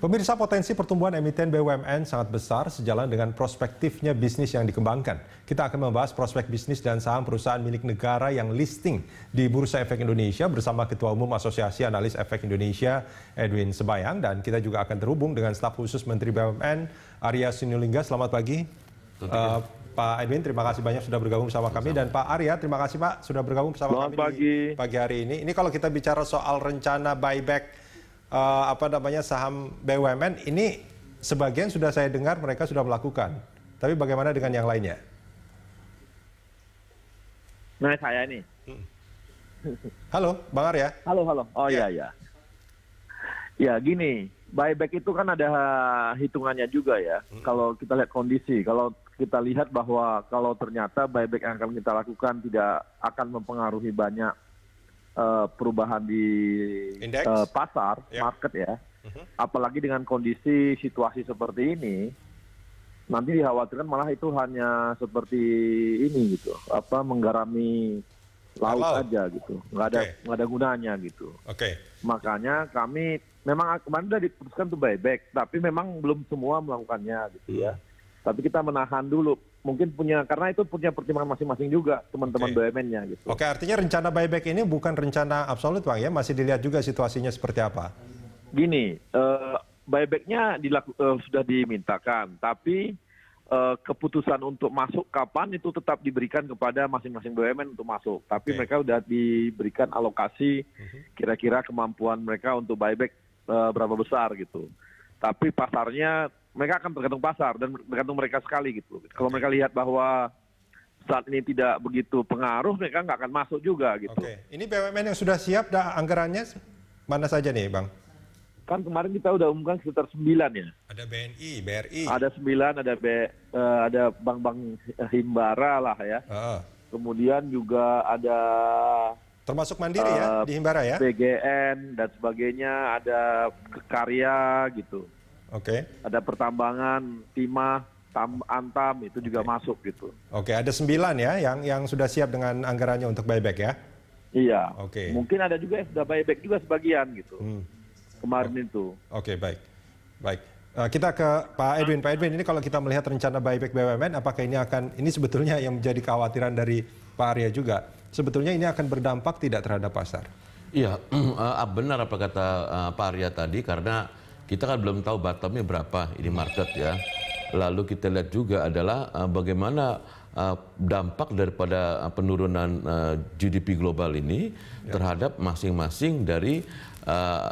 Pemirsa, potensi pertumbuhan emiten BUMN sangat besar sejalan dengan prospektifnya bisnis yang dikembangkan. Kita akan membahas prospek bisnis dan saham perusahaan milik negara yang listing di Bursa Efek Indonesia bersama Ketua Umum Asosiasi Analis Efek Indonesia, Edwin Sebayang. Dan kita juga akan terhubung dengan staf khusus Menteri BUMN, Arya Sinulinga. Selamat pagi. Pak Edwin, terima kasih banyak sudah bergabung bersama kami. Dan Pak Arya, terima kasih Pak sudah bergabung bersama kami di pagi hari ini. Ini kalau kita bicara soal rencana buyback saham BUMN, ini sebagian sudah saya dengar mereka sudah melakukan. Tapi bagaimana dengan yang lainnya? Nah, saya ini. Halo, Bang Arya. Halo. Oh ya. Ya, gini, buyback itu kan ada hitungannya juga ya. Kalau kita lihat kondisi, kalau kita lihat bahwa kalau ternyata buyback yang akan kita lakukan tidak akan mempengaruhi banyak perubahan di pasar, market ya. Apalagi dengan kondisi situasi seperti ini, nanti dikhawatirkan malah itu hanya seperti ini gitu, menggarami laut aja gitu, nggak ada gunanya gitu. Makanya kami memang kemarin sudah diputuskan untuk buyback, tapi memang belum semua melakukannya gitu ya. Tapi kita menahan dulu. Mungkin karena itu punya pertimbangan masing-masing juga teman-teman BUMN-nya gitu. Oke, artinya rencana buyback ini bukan rencana absolut Bang ya, masih dilihat juga situasinya seperti apa? Gini, buyback-nya sudah dimintakan, tapi keputusan untuk masuk kapan itu tetap diberikan kepada masing-masing BUMN untuk masuk. Tapi mereka sudah diberikan alokasi kira-kira kemampuan mereka untuk buyback berapa besar gitu. Tapi pasarnya mereka akan tergantung pasar dan tergantung mereka sekali gitu. Kalau mereka lihat bahwa saat ini tidak begitu pengaruh, mereka nggak akan masuk juga gitu. Ini BUMN yang sudah siap, anggarannya mana saja nih Bang? Kan kemarin kita udah umumkan sekitar 9 ya. Ada BNI, BRI. Ada 9, ada bank-bank Himbara lah ya. Kemudian juga ada termasuk Mandiri ya di Himbara ya? PGN dan sebagainya, ada Karya gitu. Ada pertambangan, timah, Antam itu juga masuk gitu. Ada 9 ya yang sudah siap dengan anggarannya untuk buyback ya? Iya. Mungkin ada juga yang sudah buyback juga sebagian gitu. Kemarin itu. Baik. Kita ke Pak Edwin. Pak Edwin, ini kalau kita melihat rencana buyback BUMN, apakah ini sebetulnya yang menjadi kekhawatiran dari Pak Arya juga? Sebetulnya ini akan berdampak tidak terhadap pasar? Iya, benar apa kata Pak Arya tadi, karena kita kan belum tahu bottomnya berapa ini market ya. Lalu kita lihat juga adalah bagaimana dampak daripada penurunan GDP global ini terhadap masing-masing dari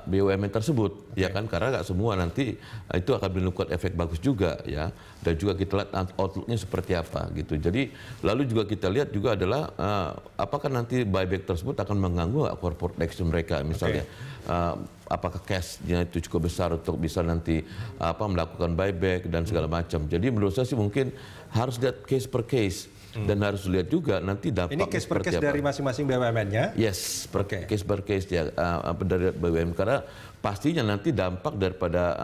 BUMN tersebut, ya kan, karena nggak semua nanti itu akan menimbulkan efek bagus juga ya, dan juga kita lihat outlooknya seperti apa gitu. Jadi lalu juga kita lihat juga adalah apakah nanti buyback tersebut akan mengganggu corporate action mereka misalnya. Apakah cashnya itu cukup besar untuk bisa nanti melakukan buyback dan segala macam. Jadi menurut saya sih mungkin harus lihat case per case. Dan harus lihat juga nanti dampaknya. Ini case per case dari masing-masing BUMN-nya? Yes, case per case ya, dari BUMN, karena pastinya nanti dampak daripada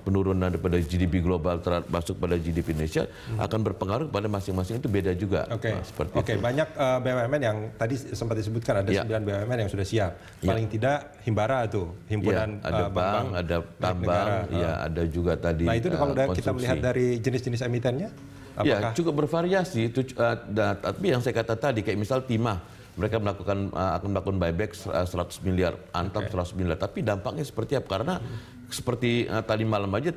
penurunan daripada GDP global masuk pada GDP Indonesia akan berpengaruh pada masing-masing, itu beda juga. Seperti itu. Banyak BUMN yang tadi sempat disebutkan ada 9 BUMN yang sudah siap. Paling tidak Himbara tuh, himpunan ada bank, ada tambang, ada juga tadi. Nah itu kalau kita melihat dari jenis-jenis emitennya? Ya, cukup bervariasi. Tapi yang saya kata tadi, kayak misal timah, mereka akan melakukan buyback 100 miliar, Antam 100 miliar. Tapi dampaknya seperti apa? Karena seperti tadi malam aja,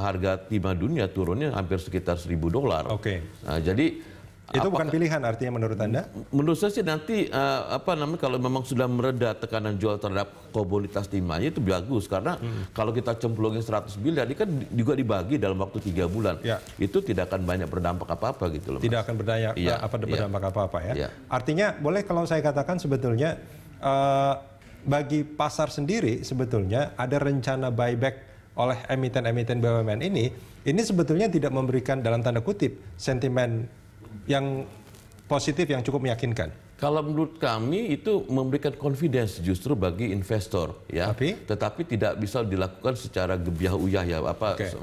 harga timah dunia turunnya hampir sekitar $1.000. Jadi itu bukan pilihan artinya menurut Anda? Menurut saya sih nanti kalau memang sudah mereda tekanan jual terhadap komoditas timahnya itu bagus, karena kalau kita cemplungin 100 miliar ini kan juga dibagi dalam waktu 3 bulan. Itu tidak akan banyak berdampak apa-apa gitu loh. Tidak akan berdampak apa-apa ya. Artinya boleh kalau saya katakan sebetulnya bagi pasar sendiri sebetulnya ada rencana buyback oleh emiten-emiten BUMN ini sebetulnya tidak memberikan dalam tanda kutip sentimen yang positif yang cukup meyakinkan. Kalau menurut kami itu memberikan confidence justru bagi investor, ya. Tetapi tidak bisa dilakukan secara gebiah-uyah ya,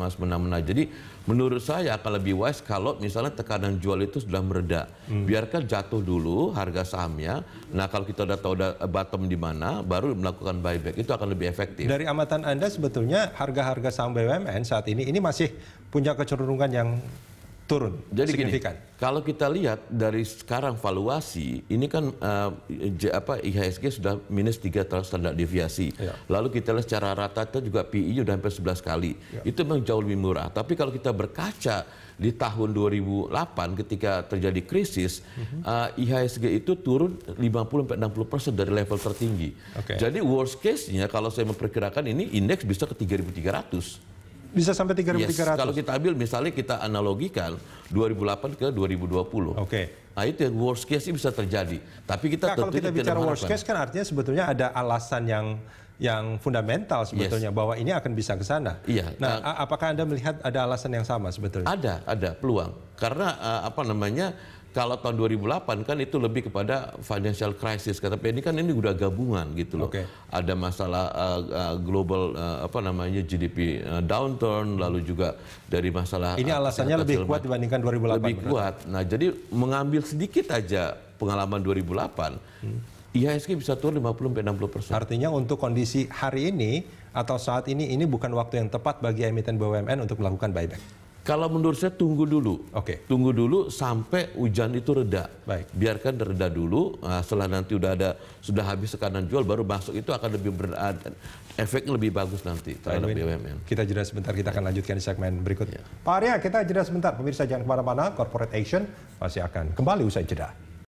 mas mena-mena. Jadi menurut saya akan lebih wise kalau misalnya tekanan jual itu sudah mereda, biarkan jatuh dulu harga sahamnya. Nah kalau kita udah tahu bottom di mana, baru melakukan buyback, itu akan lebih efektif. Dari amatan Anda sebetulnya harga-harga saham BUMN saat ini masih punya kecenderungan yang turun. Jadi signifikan. Gini, kalau kita lihat dari sekarang valuasi, ini kan IHSG sudah minus 3 standar deviasi. Lalu kita lihat secara rata-rata juga PI sudah hampir 11 kali. Itu memang jauh lebih murah. Tapi kalau kita berkaca di tahun 2008 ketika terjadi krisis, IHSG itu turun 50-60% dari level tertinggi. Jadi worst case-nya kalau saya memperkirakan ini indeks bisa ke 3.300. Bisa sampai 3.300. Yes, kalau kita ambil misalnya kita analogikan 2008 ke 2020. Nah itu yang worst case bisa terjadi. Tapi kita kalau kita bicara worst case kan artinya sebetulnya ada alasan yang fundamental sebetulnya bahwa ini akan bisa ke sana. Nah, apakah Anda melihat ada alasan yang sama sebetulnya? Ada peluang. Karena kalau tahun 2008 kan itu lebih kepada financial crisis, tapi ini kan ini udah gabungan gitu loh. Ada masalah global GDP downturn, lalu juga dari masalah ini alasannya lebih kuat dibandingkan 2008. Lebih kuat. Nah, jadi mengambil sedikit aja pengalaman 2008, IHSG bisa turun 50-60%. Artinya untuk kondisi hari ini atau saat ini bukan waktu yang tepat bagi emiten BUMN untuk melakukan buyback. Kalau menurut saya tunggu dulu. Tunggu dulu sampai hujan itu reda. Biarkan reda dulu. Setelah nanti sudah habis tekanan jual baru masuk, itu akan lebih efeknya lebih bagus nanti terhadap BUMN. Kita jeda sebentar, kita akan lanjutkan di segmen berikutnya. Pak Arya, kita jeda sebentar. Pemirsa jangan kemana-mana. Corporate Action masih akan kembali usai jeda.